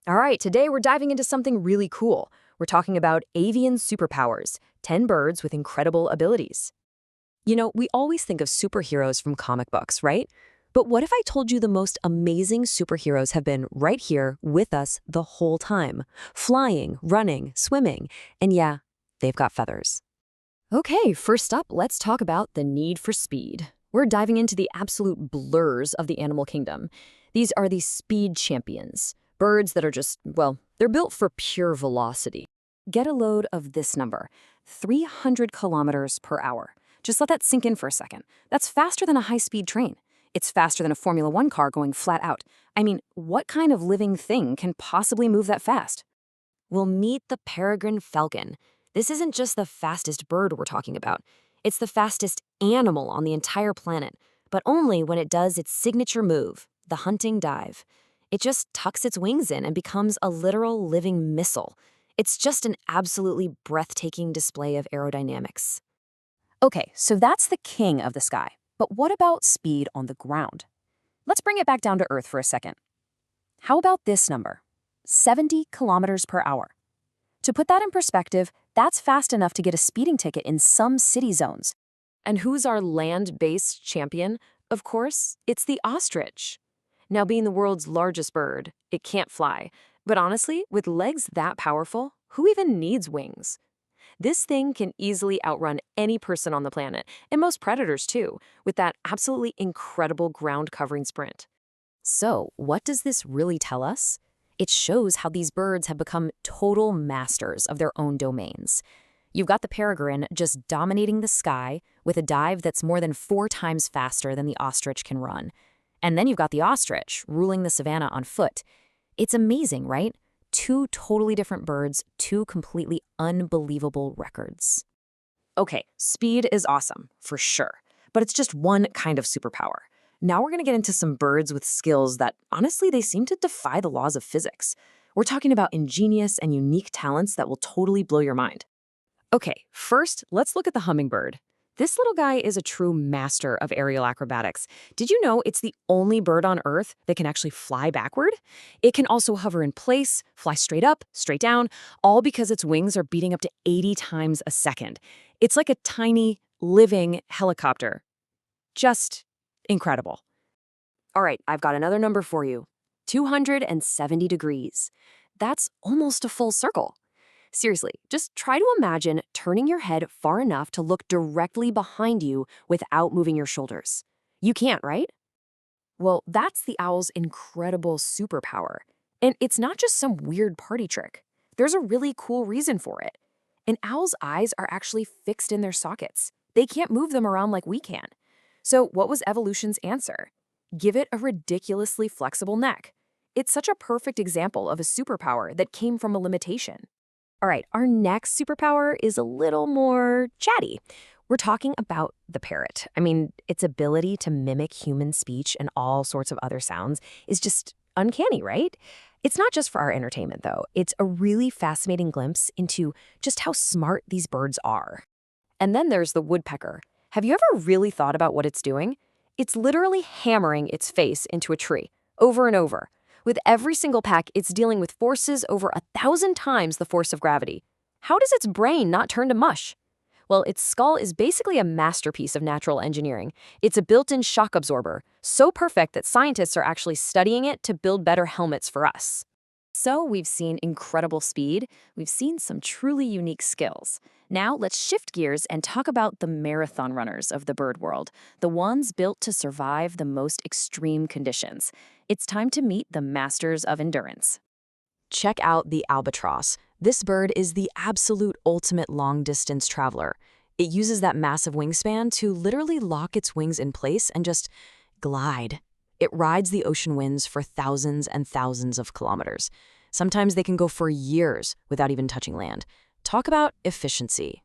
All right, today we're diving into something really cool. We're talking about avian superpowers, 10 birds with incredible abilities. We always think of superheroes from comic books, right? But what if I told you the most amazing superheroes have been right here with us the whole time? Flying, running, swimming, and yeah, they've got feathers. Okay, first up, let's talk about the need for speed. We're diving into the absolute blurs of the animal kingdom. These are the speed champions, birds that are just, well, they're built for pure velocity. Get a load of this number, 300 kilometers per hour. Just let that sink in for a second. That's faster than a high-speed train. It's faster than a Formula One car going flat out. I mean, what kind of living thing can possibly move that fast? We'll meet the peregrine falcon. This isn't just the fastest bird we're talking about. It's the fastest animal on the entire planet, but only when it does its signature move, the hunting dive. It just tucks its wings in and becomes a literal living missile. It's just an absolutely breathtaking display of aerodynamics. Okay, so that's the king of the sky. But what about speed on the ground? Let's bring it back down to Earth for a second. How about this number? 70 kilometers per hour. To put that in perspective, that's fast enough to get a speeding ticket in some city zones. And who's our land-based champion? Of course, it's the ostrich. Now, being the world's largest bird, it can't fly. But honestly, with legs that powerful, who even needs wings? This thing can easily outrun any person on the planet, and most predators too, with that absolutely incredible ground-covering sprint. So, what does this really tell us? It shows how these birds have become total masters of their own domains. You've got the peregrine just dominating the sky with a dive that's more than 4 times faster than the ostrich can run. And then you've got the ostrich ruling the savanna on foot. It's amazing, right? 2 totally different birds, 2 completely unbelievable records. Okay, speed is awesome, for sure. But it's just one kind of superpower. Now we're going to get into some birds with skills that, honestly, they seem to defy the laws of physics. We're talking about ingenious and unique talents that will totally blow your mind. Okay, first, let's look at the hummingbird. This little guy is a true master of aerial acrobatics. Did you know it's the only bird on Earth that can actually fly backward? It can also hover in place, fly straight up, straight down, all because its wings are beating up to 80 times a second. It's like a tiny, living helicopter. Just incredible. All right, I've got another number for you. 270 degrees. That's almost a full circle. Seriously, just try to imagine turning your head far enough to look directly behind you without moving your shoulders. You can't, right? Well, that's the owl's incredible superpower. And it's not just some weird party trick. There's a really cool reason for it. An owl's eyes are actually fixed in their sockets. They can't move them around like we can. So what was evolution's answer? Give it a ridiculously flexible neck. It's such a perfect example of a superpower that came from a limitation. All right, our next superpower is a little more chatty. We're talking about the parrot. I mean, its ability to mimic human speech and all sorts of other sounds is just uncanny, right? It's not just for our entertainment, though. It's a really fascinating glimpse into just how smart these birds are. And then there's the woodpecker. Have you ever really thought about what it's doing? It's literally hammering its face into a tree, over and over. With every single peck, it's dealing with forces over 1,000 times the force of gravity. How does its brain not turn to mush? Well, its skull is basically a masterpiece of natural engineering. It's a built-in shock absorber, so perfect that scientists are actually studying it to build better helmets for us. So we've seen incredible speed, we've seen some truly unique skills. Now let's shift gears and talk about the marathon runners of the bird world, the ones built to survive the most extreme conditions. It's time to meet the masters of endurance. Check out the albatross. This bird is the absolute ultimate long-distance traveler. It uses that massive wingspan to literally lock its wings in place and just glide. It rides the ocean winds for thousands and thousands of kilometers. Sometimes they can go for years without even touching land. Talk about efficiency.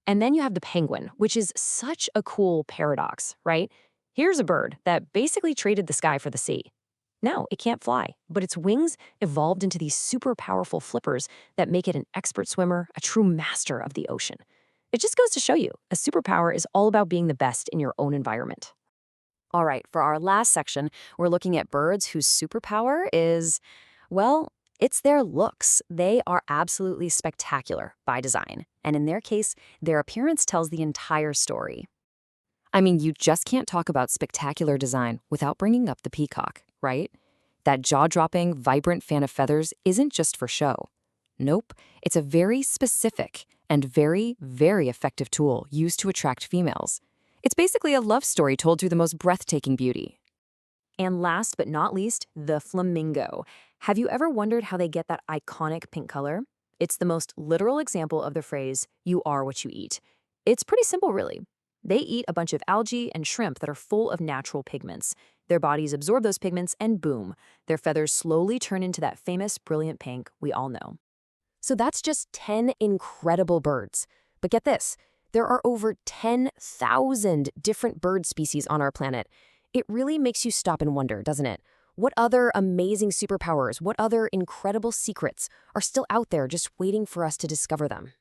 And then you have the penguin, which is such a cool paradox, right? Here's a bird that basically traded the sky for the sea. Now, it can't fly, but its wings evolved into these super powerful flippers that make it an expert swimmer, a true master of the ocean. It just goes to show you, a superpower is all about being the best in your own environment. All right, for our last section, we're looking at birds whose superpower is, well, It's their looks. They are absolutely spectacular by design. And in their case, their appearance tells the entire story. I mean, you just can't talk about spectacular design without bringing up the peacock, right? That jaw-dropping, vibrant fan of feathers isn't just for show. Nope, it's a very specific and very, very effective tool used to attract females. It's basically a love story told through the most breathtaking beauty. And last but not least, the flamingo. Have you ever wondered how they get that iconic pink color? It's the most literal example of the phrase, "you are what you eat." It's pretty simple, really. They eat a bunch of algae and shrimp that are full of natural pigments. Their bodies absorb those pigments and boom, their feathers slowly turn into that famous brilliant pink we all know. So that's just 10 incredible birds. But get this, there are over 10,000 different bird species on our planet. It really makes you stop and wonder, doesn't it? What other amazing superpowers, what other incredible secrets are still out there just waiting for us to discover them?